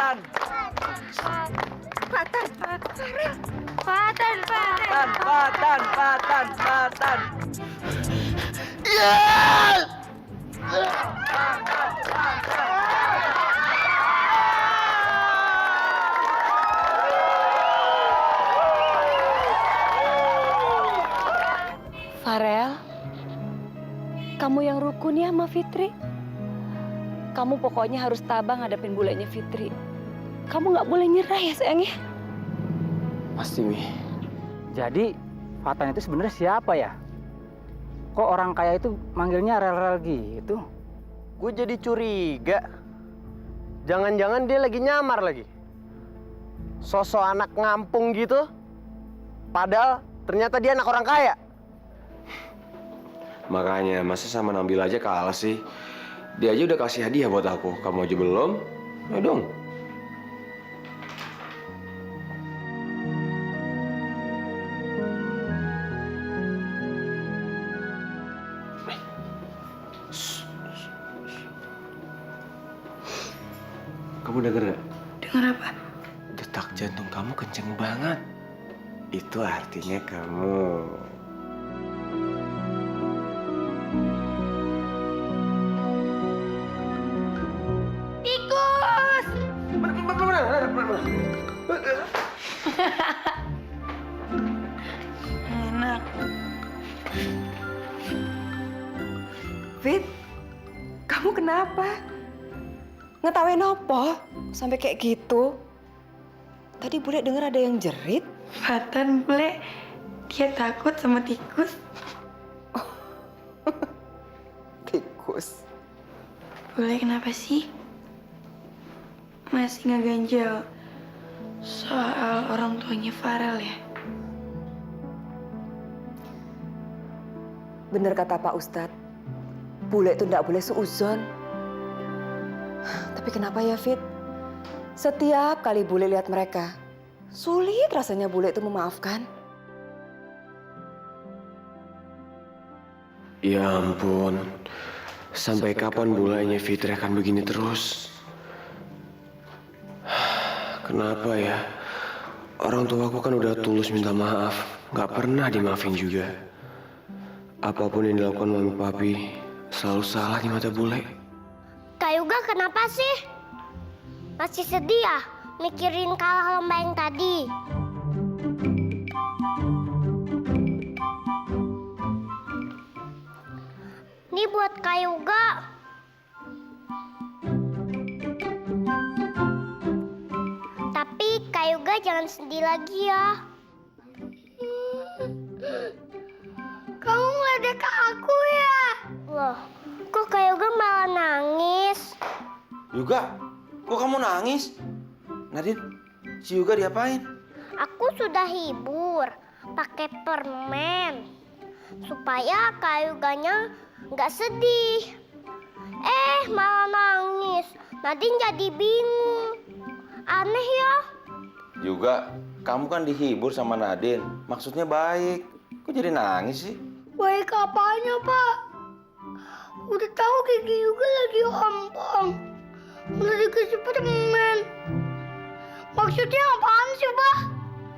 Fatan. Fatan, Farel. Fatan. Fatan. Farel, kamu yang rukun ya sama Fitri. Kamu pokoknya harus tabah ngadepin bulenya Fitri. Kamu nggak boleh nyerah ya sayangnya. Pasti, Mi. Jadi, Fatan itu sebenarnya siapa ya? Kok orang kaya itu manggilnya rel-rel gitu? Gue jadi curiga. Jangan-jangan dia lagi nyamar lagi. Sosok anak ngampung gitu. Padahal ternyata dia anak orang kaya. Makanya, masa sama Nabil aja kalah sih? Dia aja udah kasih hadiah buat aku. Kamu aja belum? Ayo dong. Kamu denger gak? Dengar apa? Detak jantung kamu kenceng banget. Itu artinya kamu... Tikus! Enak. Fit, kamu kenapa? Ngetawain apa? Sampai kayak gitu. Tadi bule denger ada yang jerit. Fatan bule, dia takut sama tikus. Tikus. Bule kenapa sih? Masih ngeganjel soal orang tuanya Farel ya? Bener kata Pak Ustadz, bule itu nggak boleh seuzon. Tapi kenapa ya, Fit? Setiap kali bule lihat mereka, sulit rasanya bule itu memaafkan. Ya ampun. Sampai kapan bulanya Fitri akan begini terus? Kenapa ya? Orang tuaku kan udah tulus minta maaf. Gak pernah dimaafin juga. Apapun yang dilakukan mami papi selalu salah di mata bule. Kak Yuga kenapa sih? Masih sedih ya? Mikirin kalah lomba yang tadi. Ini buat Kak Yuga. Tapi Kak Yuga jangan sedih lagi ya. Kamu ngeledek aku ya? Loh, kok Kak Yuga malah nangis? Yuga, kok kamu nangis? Nadine, si Yuga diapain? Aku sudah hibur pakai permen supaya Kak Yuganya nggak sedih. Malah nangis. Nadine jadi bingung. Aneh ya. Yuga, kamu kan dihibur sama Nadine. Maksudnya baik. Kok jadi nangis sih? Baik apanya, Pak? Udah tahu Gigi juga lagi ompong. Udah dikasih permen. Maksudnya apaan sih, Pak?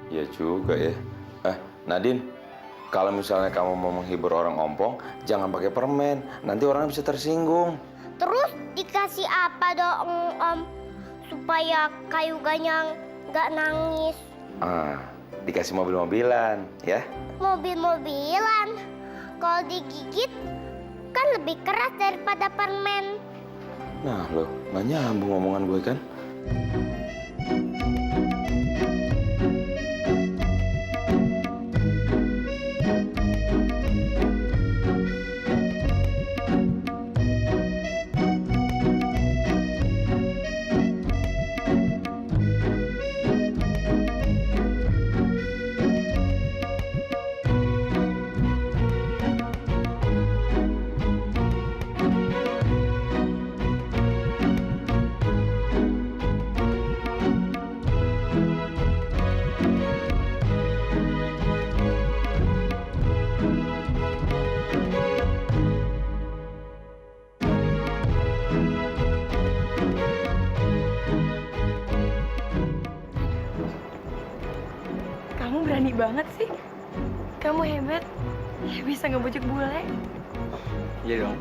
Ya juga ya. Nadine, kalau misalnya kamu mau menghibur orang ompong, jangan pakai permen. Nanti orang bisa tersinggung. Terus dikasih apa dong, Om? Supaya Kak Yuganya nggak nangis. Dikasih mobil-mobilan, ya? Mobil-mobilan. Kalau digigit kan lebih keras daripada permen. Nah, loh, nggak nyambung omongan gue kan? Kamu hebat. Bisa ngebujuk bule. Iya dong.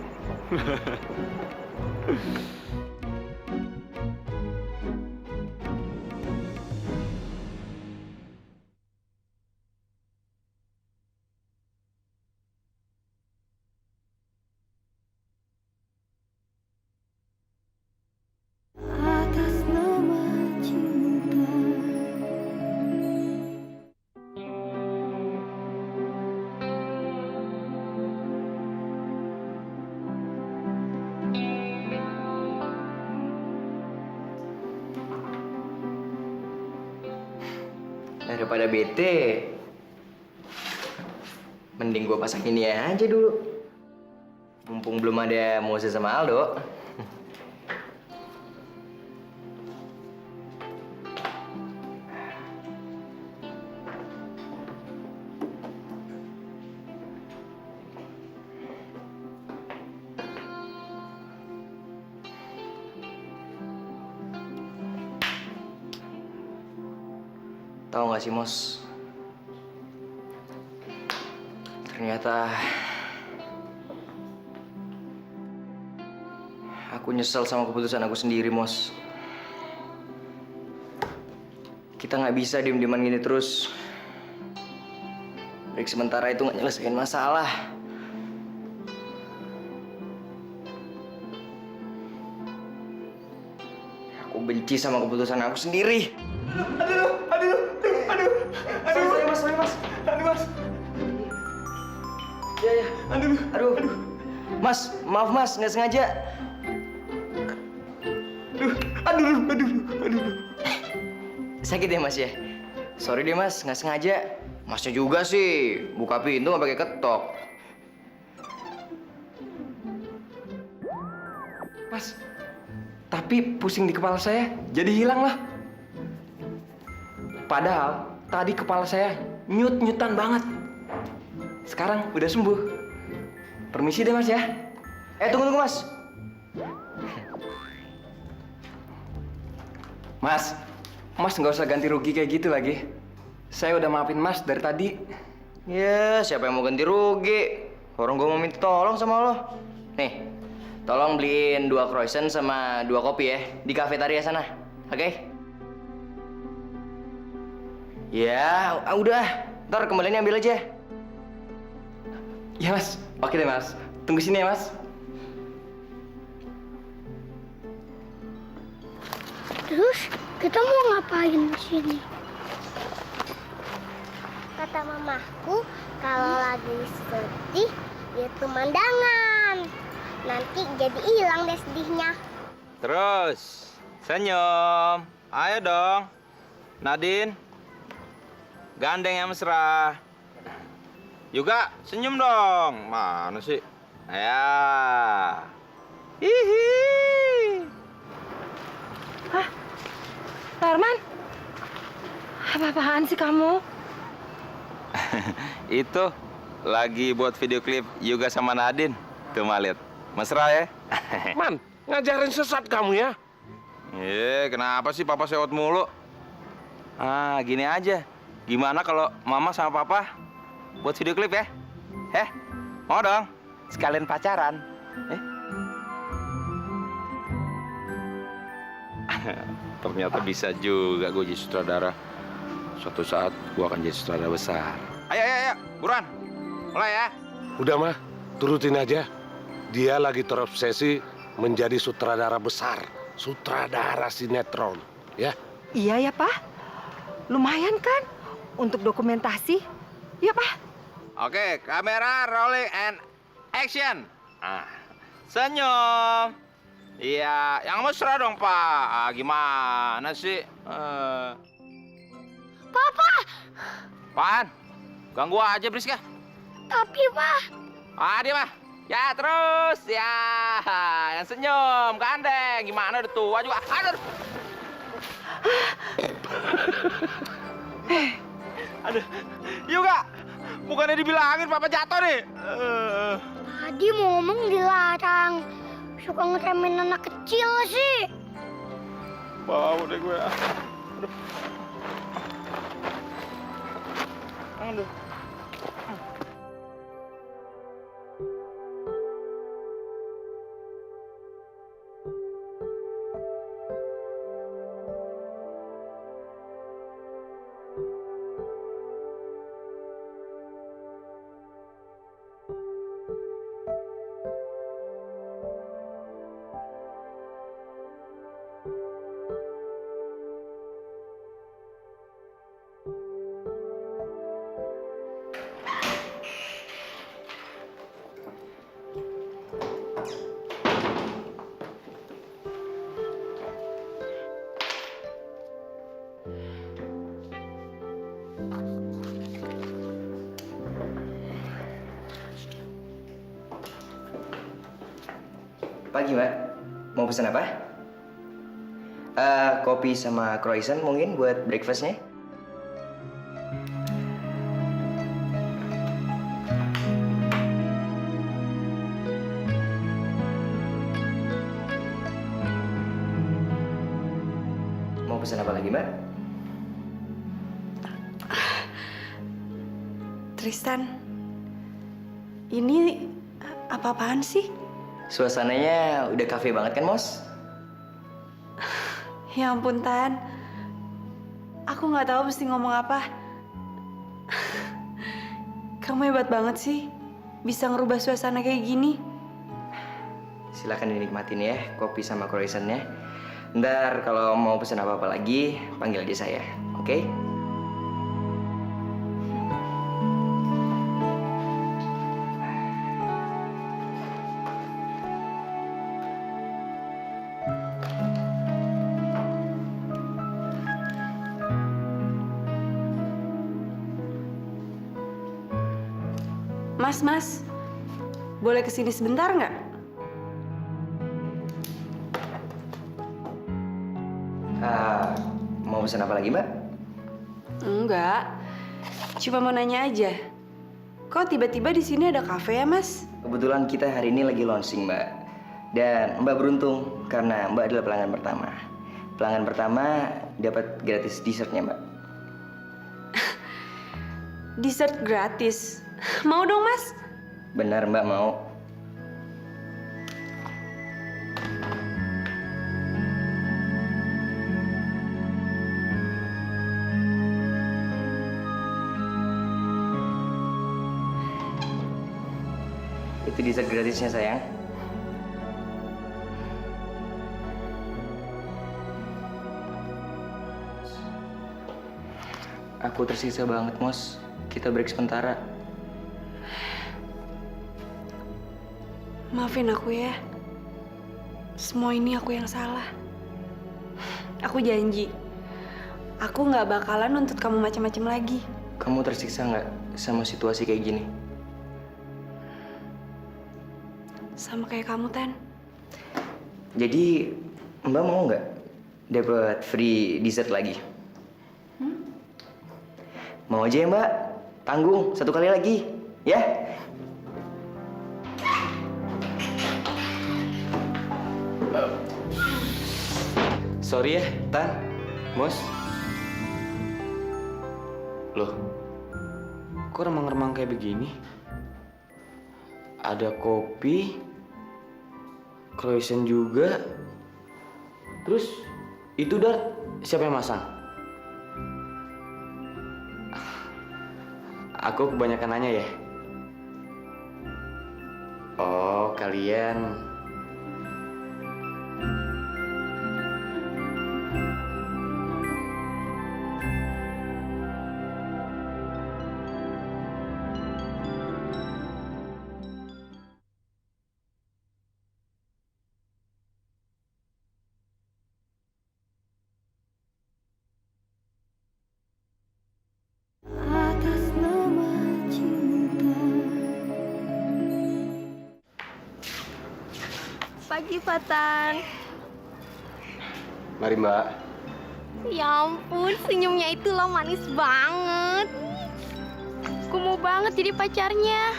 Atas nama cinta. Daripada bete, mending gue pasang ini aja dulu. Mumpung belum ada Moses sama Aldo. Tahu nggak sih, Mos? Ternyata aku nyesel sama keputusan aku sendiri, Mos. Kita nggak bisa diem-dieman gini terus. Break sementara itu nggak nyelesain masalah. Aku benci sama keputusan aku sendiri. Sorry, Mas. Ya. Aduh. Mas, maaf Mas, nggak sengaja. Aduh. Sakit ya Mas ya? Sorry deh Mas, nggak sengaja. Masnya juga sih, buka pintu nggak pakai ketok. Mas, tapi pusing di kepala saya, jadi hilang lah. Padahal tadi kepala saya nyut-nyutan banget. Sekarang udah sembuh. Permisi deh Mas ya. Tunggu Mas. Mas nggak usah ganti rugi kayak gitu lagi. Saya udah maafin Mas dari tadi. Ya, siapa yang mau ganti rugi? Orang gue mau minta tolong sama lo. Nih, tolong beliin 2 croissant sama 2 kopi ya di kafetaria sana. Oke? Ya, udah. Ntar kembaliannya ambil aja. Ya, Mas. Oke deh, Mas. Tunggu sini ya, Mas. Terus kita mau ngapain di sini? Kata mamaku, kalau lagi sedih, lihat pemandangan. Nanti jadi hilang deh sedihnya. Terus, senyum. Ayo dong. Nadine. Gandeng yang mesra. Juga senyum dong. Mana sih? Ya. Hihi. Arman, apa-apaan sih kamu? Itu lagi buat video klip Yuga sama Nadine. Tuh lihat. Mesra ya? Man, ngajarin sesat kamu ya? Kenapa sih papa sewot mulu? Gini aja. Gimana kalau mama sama papa buat video klip ya? Mau dong? Sekalian pacaran. Ternyata bisa juga gue jadi sutradara. Suatu saat gue akan jadi sutradara besar. Ayo, buruan. Mulai ya. Udah mah, turutin aja. Dia lagi terobsesi menjadi sutradara besar. Sutradara sinetron, ya? Iya ya, Pak. Lumayan kan untuk dokumentasi. Ya, Pak. Oke, kamera rolling and action. Senyum. Iya, yang mesra dong, Pak. Gimana sih? Papa! Apaan? Ganggu aja, berisik ya? Tapi, Pak. Dia mah. Ya, terus. Ya, yang senyum, gandeng. Gimana, udah tua juga. Aduh. Aduh. Yuga, bukannya dibilangin Papa jatuh nih. Tadi mau ngomong dilarang. Suka ngeremehin anak kecil sih. Bau deh gue. Aduh. Pagi, Mbak. Mau pesan apa? Kopi sama croissant mungkin buat breakfastnya. Mau pesan apa lagi, Mbak? Tristan, ini apa-apaan sih? Suasananya udah cafe banget kan, Mos? Ya ampun, Tan. Aku nggak tahu mesti ngomong apa. Kamu hebat banget sih. Bisa ngerubah suasana kayak gini. Silakan dinikmatin ya kopi sama croissantnya. Ntar kalau mau pesan apa-apa lagi, panggil aja saya. Oke? Mas, boleh kesini sebentar nggak? Mau pesan apa lagi, Mbak? Enggak, cuma mau nanya aja. Kok tiba-tiba di sini ada kafe ya, Mas? Kebetulan kita hari ini lagi launching, Mbak. Dan Mbak beruntung karena Mbak adalah pelanggan pertama. Pelanggan pertama dapat gratis dessertnya, Mbak. Dessert gratis. Mau dong, Mas? Benar, Mbak mau. Itu dessert gratisnya, sayang. Aku tersiksa banget, Mos. Kita break sementara. Maafin aku ya. Semua ini aku yang salah. Aku janji, aku nggak bakalan nuntut kamu macam-macam lagi. Kamu tersiksa nggak sama situasi kayak gini? Sama kayak kamu, Tan. Jadi, Mbak mau nggak dapat free dessert lagi? Mau aja ya, Mbak? Tanggung satu kali lagi, ya? Sorry ya, Tan, Mos. Loh, kok remang-remang kayak begini? Ada kopi, croissant juga. Terus, itu Dar, siapa yang masang? Aku kebanyakan nanya ya? Oh, kalian... Pagi, Fatan. Mari, Mbak. Ya ampun, senyumnya itu loh manis banget. Aku mau banget jadi pacarnya.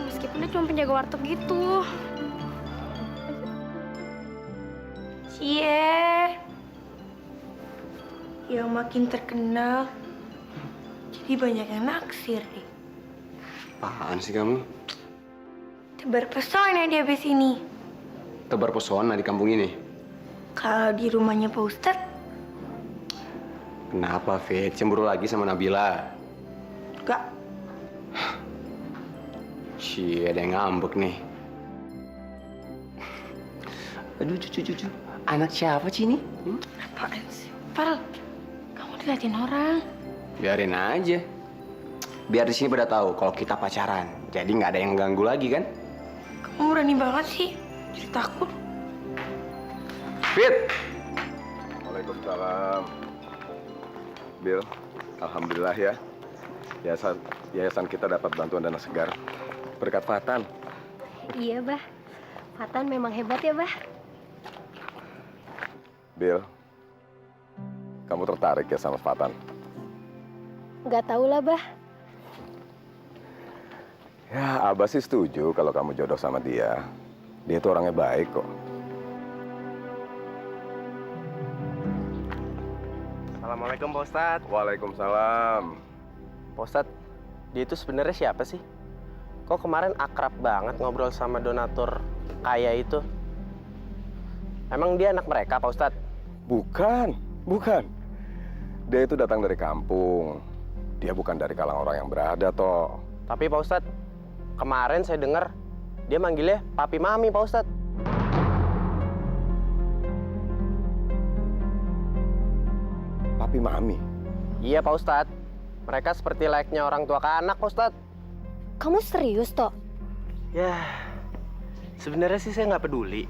Meskipun dia cuma penjaga warteg gitu. Cie, yang makin terkenal, jadi banyak yang naksir nih. Apaan sih kamu? Tebar pesona dia abis ini. Tebar pesona di kampung ini. Kalau di rumahnya Pak Ustadz, Kenapa, Fit? Cemburu lagi sama Nabila? enggak. Ada yang ngambek nih. Aduh, cucu. Anak siapa sih ini? Apaan sih? Pal, kamu diliatin orang. Biarin aja. Biar di sini pada tahu kalau kita pacaran. Jadi nggak ada yang ganggu lagi kan? Kamu berani banget sih. Jadi takut. Fit! Waalaikumsalam. Bill, alhamdulillah ya. Yayasan kita dapat bantuan dana segar berkat Fatan. Iya, Bah. Fatan memang hebat ya, Bah? Bill, kamu tertarik ya sama Fatan? Nggak tahu lah, Bah. Ya, Abah sih setuju kalau kamu jodoh sama dia. Dia itu orangnya baik kok. Assalamualaikum Pak Ustadz. Waalaikumsalam. Pak Ustadz, dia itu sebenarnya siapa sih? Kok kemarin akrab banget ngobrol sama donatur kaya itu? Emang dia anak mereka, Pak Ustadz? Bukan. Dia itu datang dari kampung. Dia bukan dari kalangan orang yang berada, toh. Tapi Pak Ustadz, kemarin saya dengar dia manggilnya Papi Mami, Pak Ustadz. Papi Mami. Iya, Pak Ustadz. Mereka seperti layaknya orang tua ke anak, Pak Ustadz. Kamu serius, Tok? Ya, sebenarnya sih saya nggak peduli.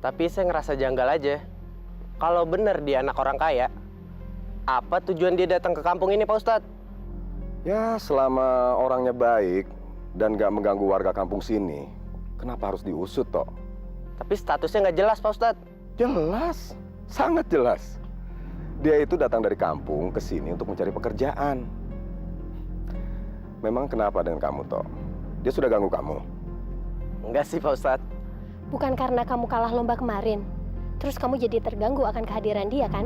Tapi saya ngerasa janggal aja. Kalau benar dia anak orang kaya, apa tujuan dia datang ke kampung ini, Pak Ustadz? Ya, selama orangnya baik dan gak mengganggu warga kampung sini, kenapa harus diusut, toh? Tapi statusnya nggak jelas, Pak Ustadz. Jelas, sangat jelas. Dia itu datang dari kampung ke sini untuk mencari pekerjaan. Memang kenapa dengan kamu, toh? Dia sudah ganggu kamu? Enggak sih, Pak Ustadz. Bukan karena kamu kalah lomba kemarin. Terus kamu jadi terganggu akan kehadiran dia, kan?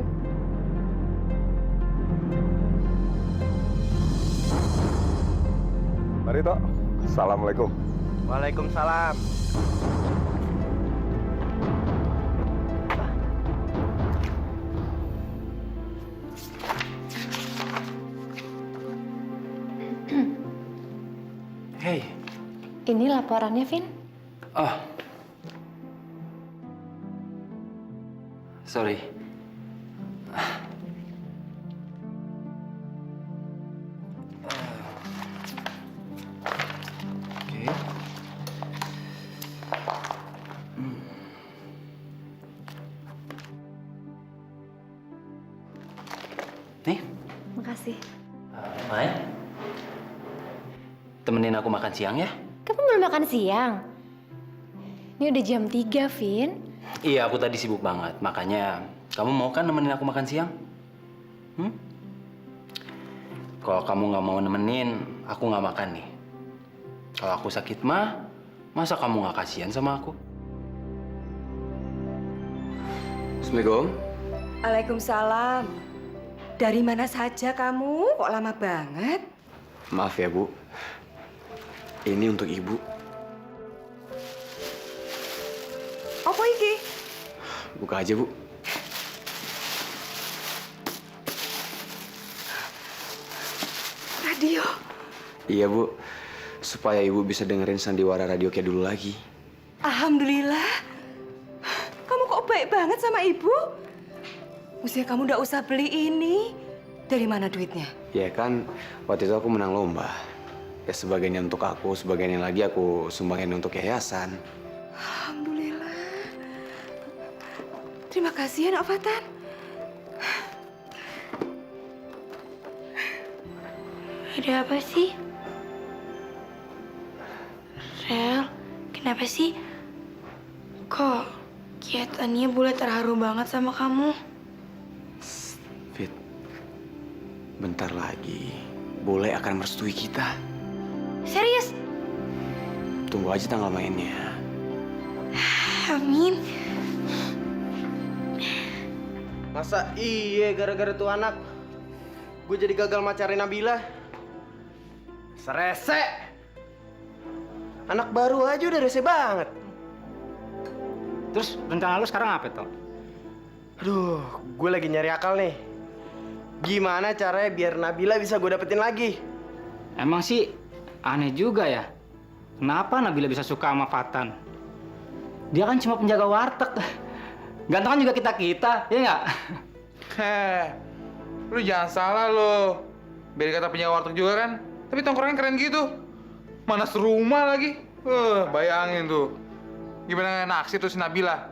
Mari, toh. Assalamualaikum. Waalaikumsalam. Hei. Ini laporannya, Vin. Oh. Sorry. Oke. Nih, Makasih. Mai. Temenin aku makan siang ya? Kamu belum makan siang? Ini udah jam 3, Vin. Iya, aku tadi sibuk banget. Makanya, kamu mau kan nemenin aku makan siang? Kalau kamu nggak mau nemenin, aku nggak makan nih. Kalau aku sakit mah, masa kamu nggak kasihan sama aku? Assalamualaikum. Waalaikumsalam. Dari mana saja kamu? Kok lama banget? Maaf ya, Bu. Ini untuk Ibu. Apa iki? Buka aja, Bu. Radio. Iya, Bu. Supaya Ibu bisa dengerin sandiwara radio kayak dulu lagi. Alhamdulillah. Kamu kok baik banget sama ibu? Mestinya kamu udah usah beli ini. Dari mana duitnya? Ya kan, waktu itu aku menang lomba. Ya sebagiannya untuk aku, sebagiannya lagi aku sumbangin untuk yayasan. Alhamdulillah. Terima kasih ya, Nak Fatan. Ada apa sih? Rel, kenapa sih? Kok kelihatannya Bule terharu banget sama kamu? Fit, bentar lagi Bule akan merestui kita. Serius? Tunggu aja tanggal mainnya. Amin. Masa iya gara-gara tuh anak gue jadi gagal macarin Nabila? Serese. Anak baru aja udah rese banget. Terus rencana lu sekarang apa, Toh? Aduh, gue lagi nyari akal nih. Gimana caranya biar Nabila bisa gue dapetin lagi? Emang sih aneh juga ya. Kenapa Nabila bisa suka sama Fatan? Dia kan cuma penjaga warteg. Gantengan juga kita-kita, ya nggak? Lu jangan salah lo. Biar kata penjaga warteg juga kan. Tapi tongkrongnya keren gitu. Mana serumah lagi. Bayangin tuh. Gimana naksir tuh si Nabila.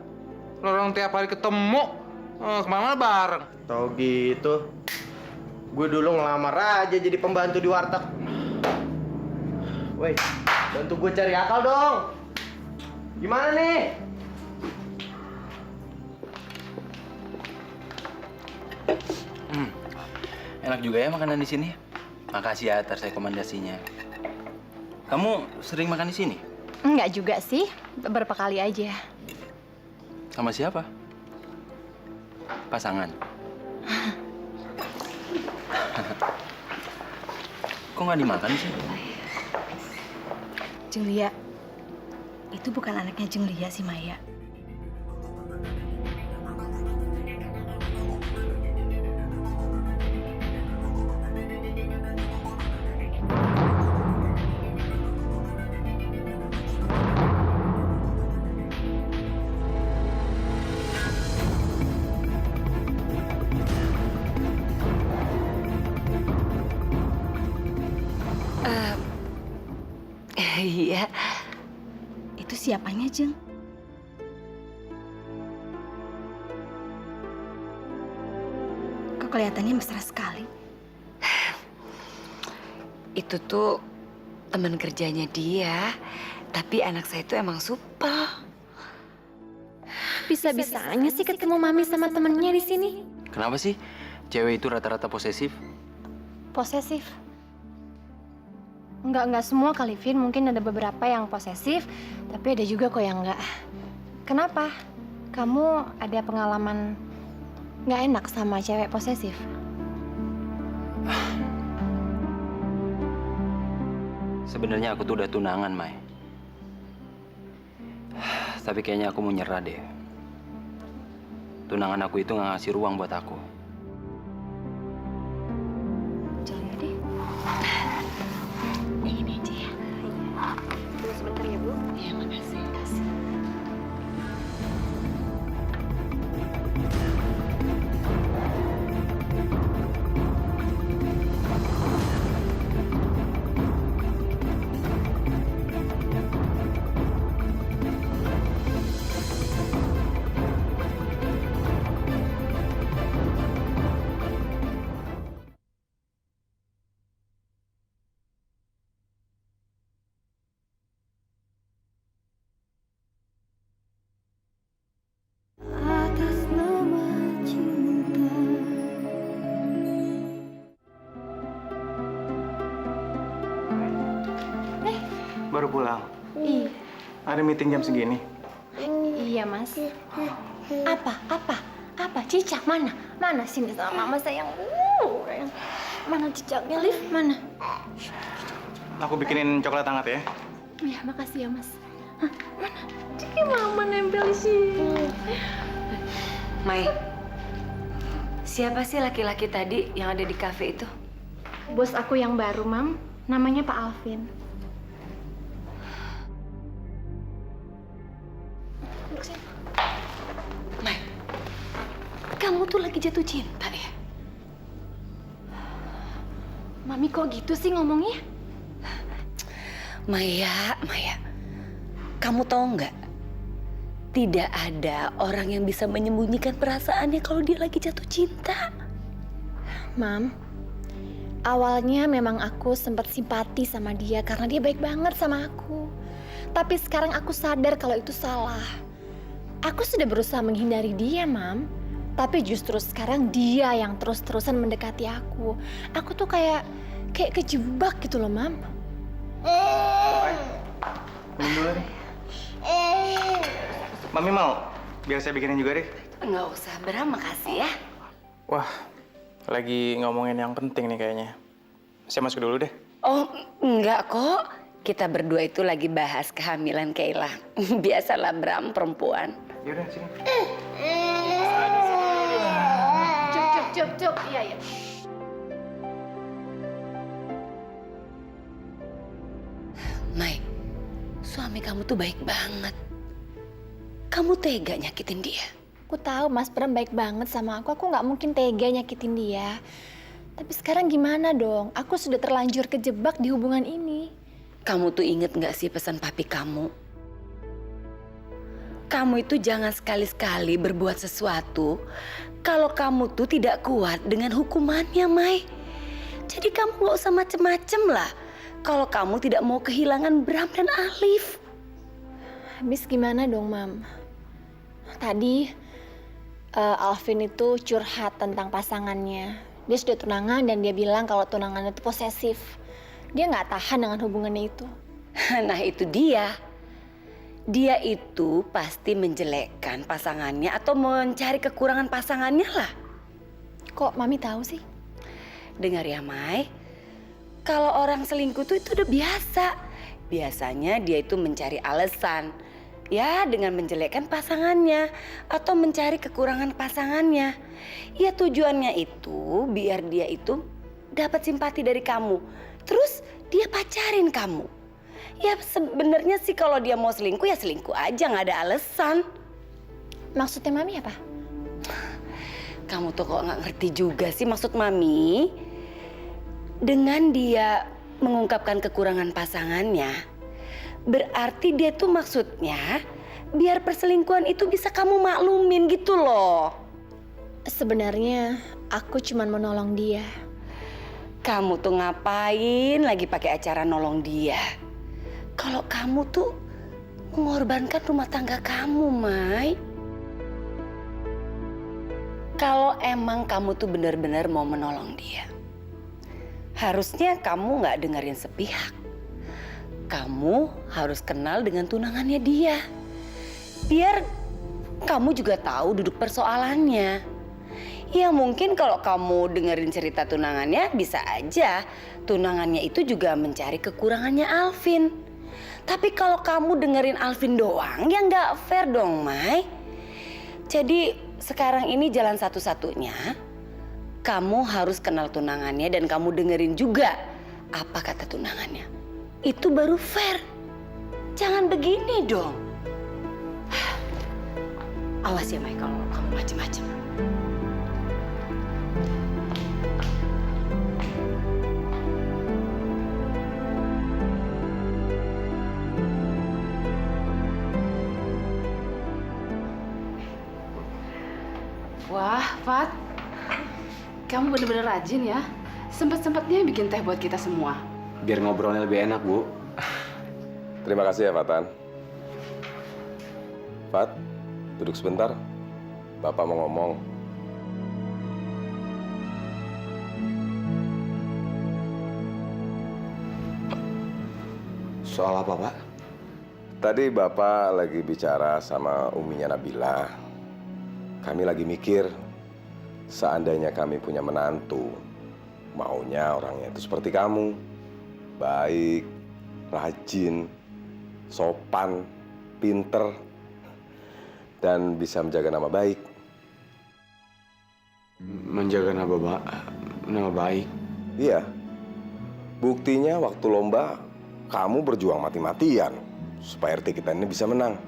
Lo orang tiap hari ketemu. Kemana-mana bareng. Tau gitu. Gue dulu ngelamar aja jadi pembantu di warteg. Woi, bantu gue cari akal dong. Gimana nih? Enak juga ya makanan di sini. Makasih ya atas rekomendasinya. Kamu sering makan di sini? Enggak juga sih, beberapa kali aja. Sama siapa? Pasangan. Kok nggak dimakan sih? Jeng Lia, itu bukan anaknya Jeng Lia sih, Maya. Iya. Itu siapanya, Jeng? Kok kelihatannya mesra sekali? Itu tuh teman kerjanya dia. Tapi anak saya itu emang supel. Bisa-bisanya sih ketemu Mami sama temennya di sini. Kenapa sih cewek itu rata-rata posesif? Posesif. Enggak semua kali, Vin. Mungkin ada beberapa yang posesif, tapi ada juga kok yang enggak. Kenapa? Kamu ada pengalaman nggak enak sama cewek posesif? Sebenarnya aku tuh udah tunangan, Mai. Tapi kayaknya aku mau nyerah deh. Tunangan aku itu nggak ngasih ruang buat aku. Coba deh. Ini aja ya. Tunggu sebentar ya, Bu. Ya, makasih. Baru pulang. Iya. Ada meeting jam segini. Iya, Mas. Apa? Cicak mana? Mana sini sama Mama sayang. Mana cicaknya, Liv? Mana? Aku bikinin coklat hangat ya. Iya, makasih ya, Mas. Hah, mana? Ciki Mama nempel di sini. Mai, siapa sih laki-laki tadi yang ada di kafe itu? Bos aku yang baru, Mam. Namanya Pak Alvin. Mai, kamu tuh lagi jatuh cinta ya? Mami kok gitu sih ngomongnya? Maya, kamu tahu nggak? Tidak ada orang yang bisa menyembunyikan perasaannya kalau dia lagi jatuh cinta. Mam, awalnya memang aku sempat simpati sama dia karena dia baik banget sama aku. Tapi sekarang aku sadar kalau itu salah. Aku sudah berusaha menghindari dia, Mam. Tapi justru sekarang dia yang terus-terusan mendekati aku. Aku tuh kayak kejebak gitu loh, Mam. Minum dulu deh. Mami mau? Biar saya bikinin juga deh. Nggak usah, Bram, makasih ya. Wah, lagi ngomongin yang penting nih kayaknya. Saya masuk dulu deh. Oh, enggak kok. Kita berdua itu lagi bahas kehamilan Kayla. Biasalah, Bram, perempuan. Yaudah, sini. Cuk. Iya. Mai, suami kamu tuh baik banget. Kamu tega nyakitin dia. Aku tahu Mas Bram baik banget sama aku. Aku nggak mungkin tega nyakitin dia. Tapi sekarang gimana dong? Aku sudah terlanjur kejebak di hubungan ini. Kamu tuh inget nggak sih pesan papi kamu? Kamu itu jangan sekali-sekali berbuat sesuatu kalau kamu tuh tidak kuat dengan hukumannya, Mai. Jadi kamu nggak usah macem-macem lah kalau kamu tidak mau kehilangan Bram dan Alif. Habis gimana dong, Mam? Tadi Alvin itu curhat tentang pasangannya. Dia sudah tunangan dan dia bilang kalau tunangannya itu posesif. Dia nggak tahan dengan hubungannya itu. Nah itu dia. Dia itu pasti menjelekkan pasangannya atau mencari kekurangan pasangannya lah. Kok Mami tahu sih? Dengar ya, Mai. Kalau orang selingkuh tuh itu udah biasa. Biasanya dia itu mencari alasan. Ya dengan menjelekkan pasangannya atau mencari kekurangan pasangannya. Ya tujuannya itu biar dia itu dapat simpati dari kamu. Terus dia pacarin kamu. Ya sebenarnya sih kalau dia mau selingkuh ya selingkuh aja, nggak ada alasan. Maksudnya Mami apa? Kamu tuh kok nggak ngerti juga sih maksud Mami. Dengan dia mengungkapkan kekurangan pasangannya, berarti dia tuh maksudnya biar perselingkuhan itu bisa kamu maklumin gitu loh. Sebenarnya aku cuma mau nolong dia. Kamu tuh ngapain lagi pakai acara nolong dia? Kalau kamu tuh mengorbankan rumah tangga kamu, Mai. Kalau emang kamu tuh benar-benar mau menolong dia, harusnya kamu nggak dengerin sepihak. Kamu harus kenal dengan tunangannya dia. Biar kamu juga tahu duduk persoalannya. Ya mungkin kalau kamu dengerin cerita tunangannya, bisa aja tunangannya itu juga mencari kekurangannya Alvin. Tapi kalau kamu dengerin Alvin doang, ya nggak fair dong, Mai. Jadi sekarang ini jalan satu-satunya, kamu harus kenal tunangannya dan kamu dengerin juga apa kata tunangannya. Itu baru fair. Jangan begini dong. Awas ya, Mai, kalau kamu macem-macem. Wah, Fat. Kamu bener-bener rajin ya. Sempet-sempetnya bikin teh buat kita semua. Biar ngobrolnya lebih enak, Bu. Terima kasih ya, Fatan. Fat, duduk sebentar. Bapak mau ngomong. Soal apa, Pak? Tadi Bapak lagi bicara sama uminya Nabila. Kami lagi mikir, seandainya kami punya menantu, maunya orangnya itu seperti kamu. Baik, rajin, sopan, pinter, dan bisa menjaga nama baik. Menjaga nama baik? Iya. Buktinya waktu lomba, kamu berjuang mati-matian supaya RT kita ini bisa menang.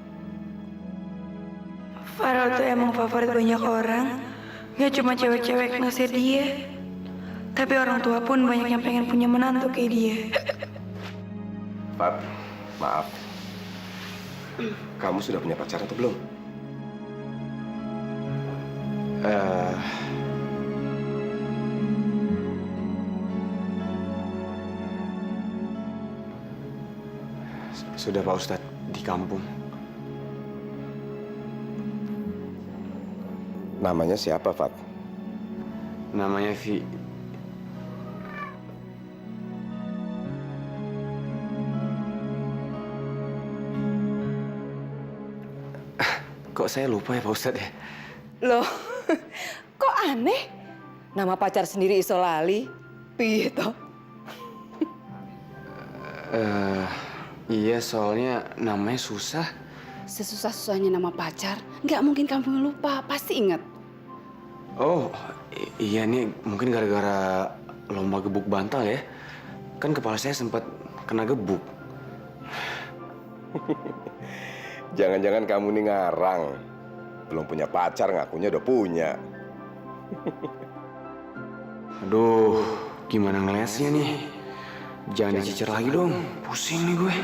Farel tuh emang favorit banyak orang. Gak cuma cewek-cewek ngasih dia, tapi orang tua pun banyak yang pengen punya menantu kayak dia. Fat, maaf. Kamu sudah punya pacar atau belum? Sudah, Pak Ustadz, di kampung. Namanya siapa, Fat? Namanya Vi. Kok saya lupa ya, Pak Ustadz ya? Loh, kok aneh? Nama pacar sendiri iso lali. Piye toh? Iya, soalnya namanya susah. Sesusah-susahnya nama pacar, nggak mungkin kamu lupa, pasti ingat. Oh, iya nih, mungkin gara-gara lomba gebuk bantal ya. Kan kepala saya sempat kena gebuk. Jangan-jangan kamu nih ngarang. Belum punya pacar, ngakunya udah punya. Aduh, gimana ngelesnya nih? Jangan dicicir lagi dong, pusing nih gue.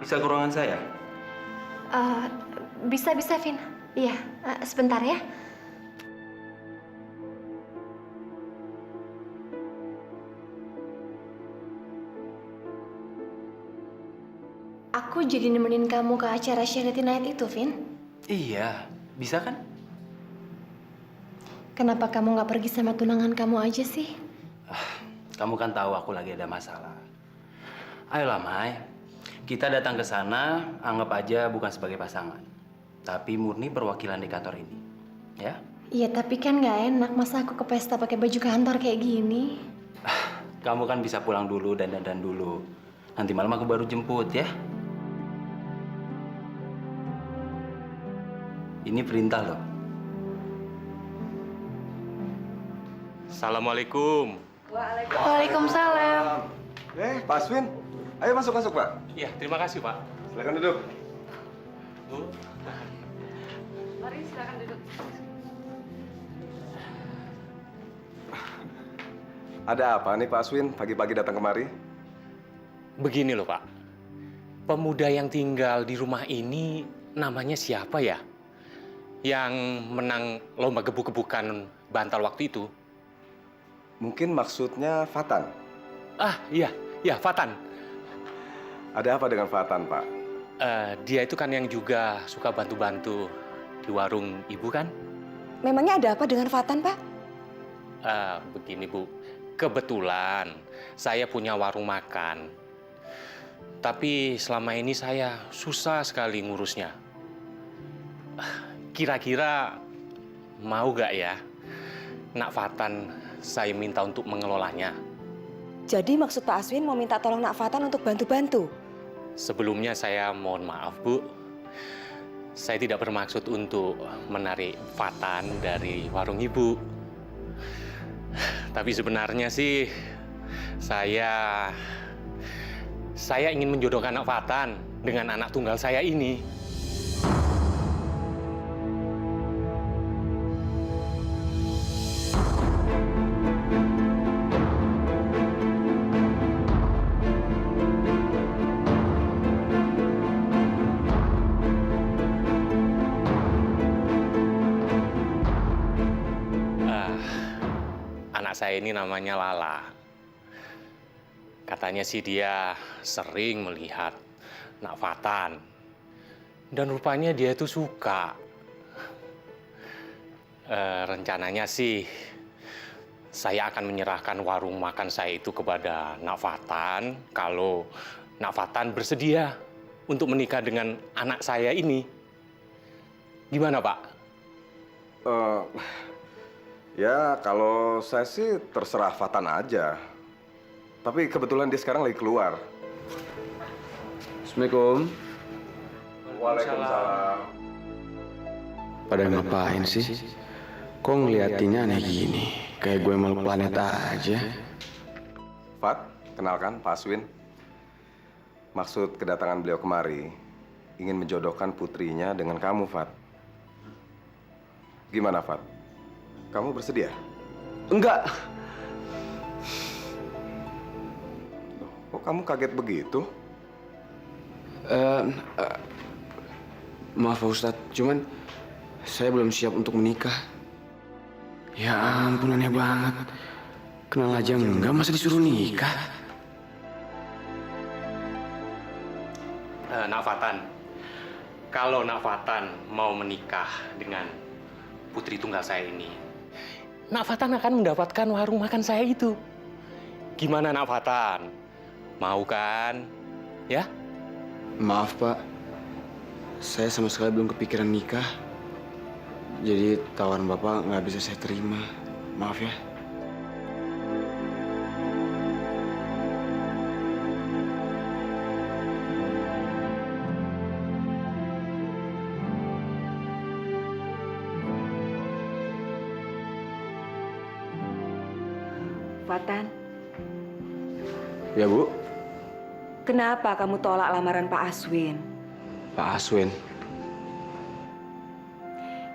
bisa ke ruangan saya? Bisa, Vin. Iya, sebentar ya. Aku jadi nemenin kamu ke acara charity night itu, Vin. Iya, bisa kan? Kenapa kamu nggak pergi sama tunangan kamu aja sih? Kamu kan tahu aku lagi ada masalah. Ayolah, Mai. Kita datang ke sana, anggap aja bukan sebagai pasangan. Tapi murni perwakilan di kantor ini. Ya? Iya, tapi kan nggak enak. Masa aku ke pesta pakai baju kantor kayak gini? Kamu kan bisa pulang dulu dan dandan dulu. Nanti malam aku baru jemput, ya? Ini perintah loh. Assalamualaikum. Waalaikumsalam. Pak Aswin. Ayo masuk, Pak. Iya, terima kasih, Pak. Silakan duduk. Bu. Mari silakan duduk. Ada apa nih Pak Aswin pagi-pagi datang kemari? Begini loh Pak, pemuda yang tinggal di rumah ini namanya siapa ya? Yang menang lomba gebuk-gebukan bantal waktu itu? Mungkin maksudnya Fatan. Ah iya, Fatan. Ada apa dengan Fatan, Pak? Dia itu kan yang juga suka bantu-bantu di warung ibu kan? Memangnya ada apa dengan Fatan, Pak? Begini Bu, kebetulan saya punya warung makan. Tapi selama ini saya susah sekali ngurusnya. Kira-kira mau gak ya Nak Fatan saya minta untuk mengelolanya? Jadi maksud Pak Aswin mau minta tolong Nak Fatan untuk bantu-bantu? Sebelumnya saya mohon maaf Bu. Saya tidak bermaksud untuk menarik Fatan dari warung ibu. Tapi sebenarnya sih saya ingin menjodohkan Nak Fatan dengan anak tunggal saya ini. Anak saya ini namanya Lala. Katanya sih dia sering melihat Nak Fatan. Dan rupanya dia itu suka. Rencananya sih saya akan menyerahkan warung makan saya itu kepada Nak Fatan kalau Nak Fatan bersedia untuk menikah dengan anak saya ini. Gimana Pak? Ya, kalau saya sih terserah Fatan aja. Tapi kebetulan dia sekarang lagi keluar. Assalamualaikum. Waalaikumsalam. Pada ngapain sih? Kok ngeliatinnya aneh gini? Kayak gue makhluk planet aja. Fat, kenalkan Pak Aswin. Maksud kedatangan beliau kemari ingin menjodohkan putrinya dengan kamu, Fat. Gimana, Fat? Kamu bersedia? Enggak. Kok kamu kaget begitu? Maaf Pak Ustadz, cuman saya belum siap untuk menikah. Ya ampun, aneh banget. Kenal aja enggak, masa disuruh nikah? Nak Fatan, kalau Nak Fatan mau menikah dengan putri tunggal saya ini, Nak Fatan akan mendapatkan warung makan saya itu. Gimana Nak Fatan? Mau kan? Ya? Maaf Pak, saya sama sekali belum kepikiran nikah. Jadi tawaran Bapak nggak bisa saya terima. Maaf ya. Fatan, Ya Bu. kenapa kamu tolak lamaran Pak Aswin? Pak Aswin.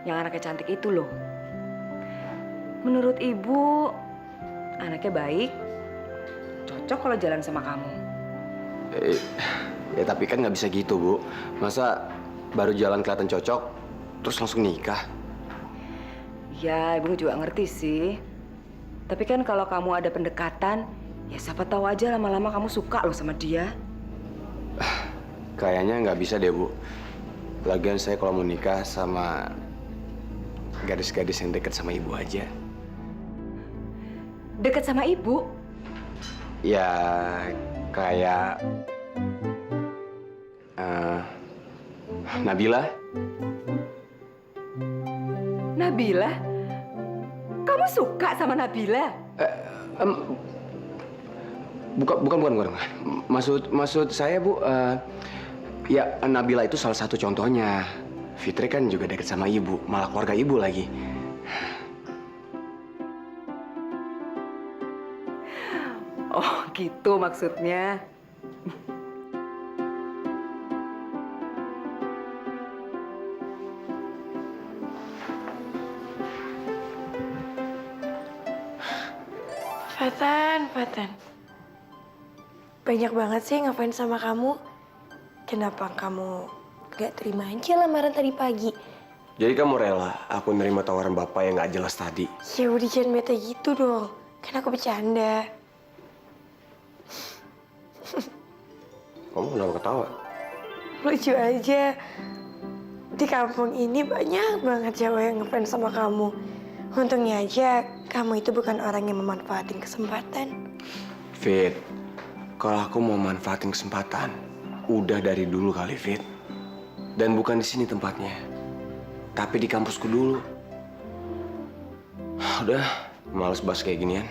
Yang anaknya cantik itu loh. Menurut ibu, anaknya baik, cocok kalau jalan sama kamu. Ya tapi kan nggak bisa gitu, Bu. Masa baru jalan kelihatan cocok, terus langsung nikah? Ya, Ibu juga ngerti sih. Tapi kan kalau kamu ada pendekatan, ya siapa tahu aja lama-lama kamu suka loh sama dia. Kayaknya nggak bisa deh, Bu. Lagian saya kalau mau nikah sama gadis-gadis yang deket sama ibu aja. Deket sama ibu? Ya, kayak Nabila. Nabila? Kamu suka sama Nabila? Bukan. Maksud saya, Bu, ya Nabila itu salah satu contohnya. Fitri kan juga deket sama ibu, malah keluarga ibu lagi. Oh, gitu maksudnya. Fatan. Banyak banget sih ngapain sama kamu. Kenapa kamu gak terima aja lamaran tadi pagi? Jadi kamu rela aku nerima tawaran bapak yang gak jelas tadi? Ya udah jangan bete gitu dong. Kan aku bercanda. Kamu kenapa ketawa? Lucu aja. Di kampung ini banyak banget cewek yang ngefans sama kamu. Untungnya aja kamu itu bukan orang yang memanfaatin kesempatan. Fit, kalau aku mau manfaatin kesempatan, udah dari dulu kali, Fit. Dan bukan di sini tempatnya, tapi di kampusku dulu. Udah, males bahas kayak ginian.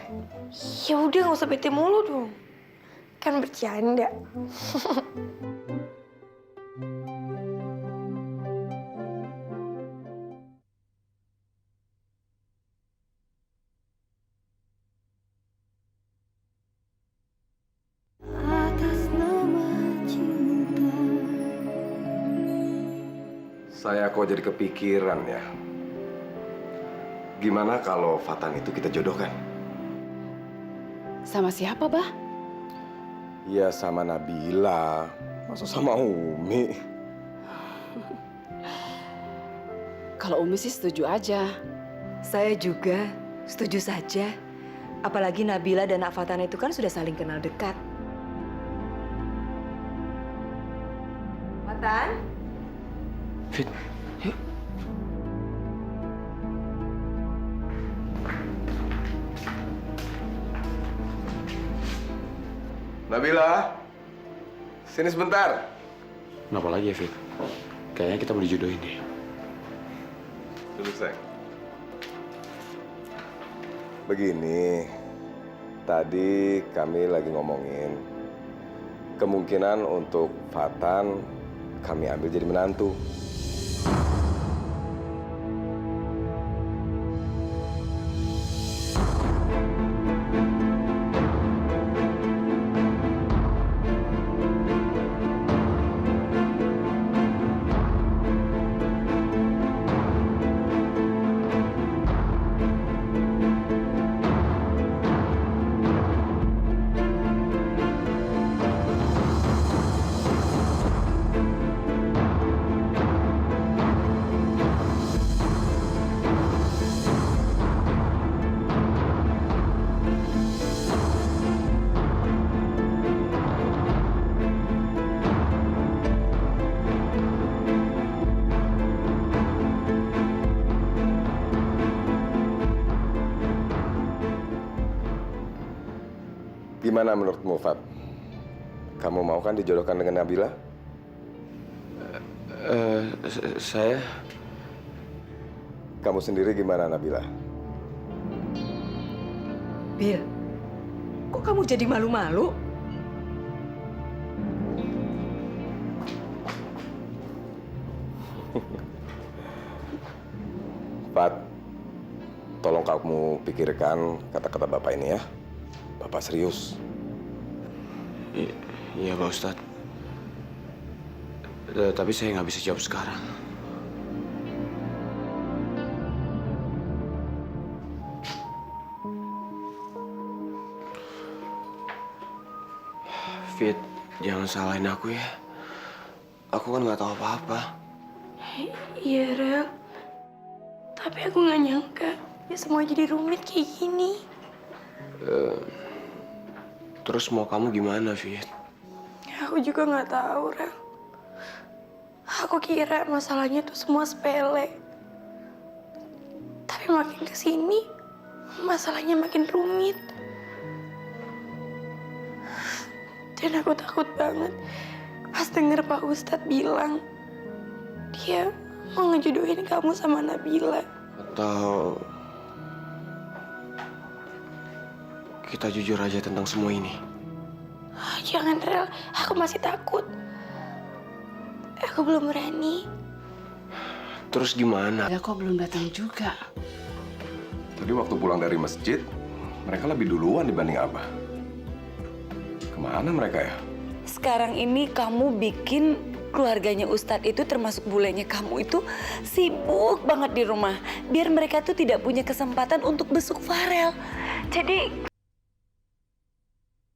Ya udah nggak usah bete mulu dong. Kan bercanda. Saya kok jadi kepikiran ya. Gimana kalau Fatan itu kita jodohkan? Sama siapa, Bah? Ya sama Nabila. Masa sama Umi? Kalau Umi sih setuju aja. Saya juga setuju saja. Apalagi Nabila dan Nak Fatana itu kan sudah saling kenal dekat. Fatan? Fit, yuk. Nabila, sini sebentar. Kenapa lagi ya, Fit? Kayaknya kita mau dijodohin deh. Duduk, sayang. Begini, tadi kami lagi ngomongin kemungkinan untuk Fatan kami ambil jadi menantu. Gimana menurutmu, Fat? Kamu mau kan dijodohkan dengan Nabila? Saya... Kamu sendiri gimana, Nabila? Bil, kok kamu jadi malu-malu? Fat, tolong kamu pikirkan kata-kata Bapak ini ya. Bapak serius. Iya, Pak Ustadz. Tapi saya nggak bisa jawab sekarang. Fit, jangan salahin aku ya. Aku kan nggak tahu apa-apa. Iya, Rel. Tapi aku nggak nyangka ya semua jadi rumit kayak gini. Terus mau kamu gimana, Fit? Aku juga nggak tahu, Rel. Aku kira masalahnya tuh semua sepele. Tapi makin kesini, masalahnya makin rumit. Dan aku takut banget pas denger Pak Ustadz bilang dia mau ngejodohin kamu sama Nabila. Atau kita jujur aja tentang semua ini? Jangan, Rel. Aku masih takut. Aku belum berani. Terus gimana? Ya kok belum datang juga? Tadi waktu pulang dari masjid, mereka lebih duluan dibanding Abah. Kemana mereka ya? Sekarang ini kamu bikin keluarganya Ustadz itu termasuk bulenya kamu itu sibuk banget di rumah. Biar mereka tuh tidak punya kesempatan untuk besuk Farel. Jadi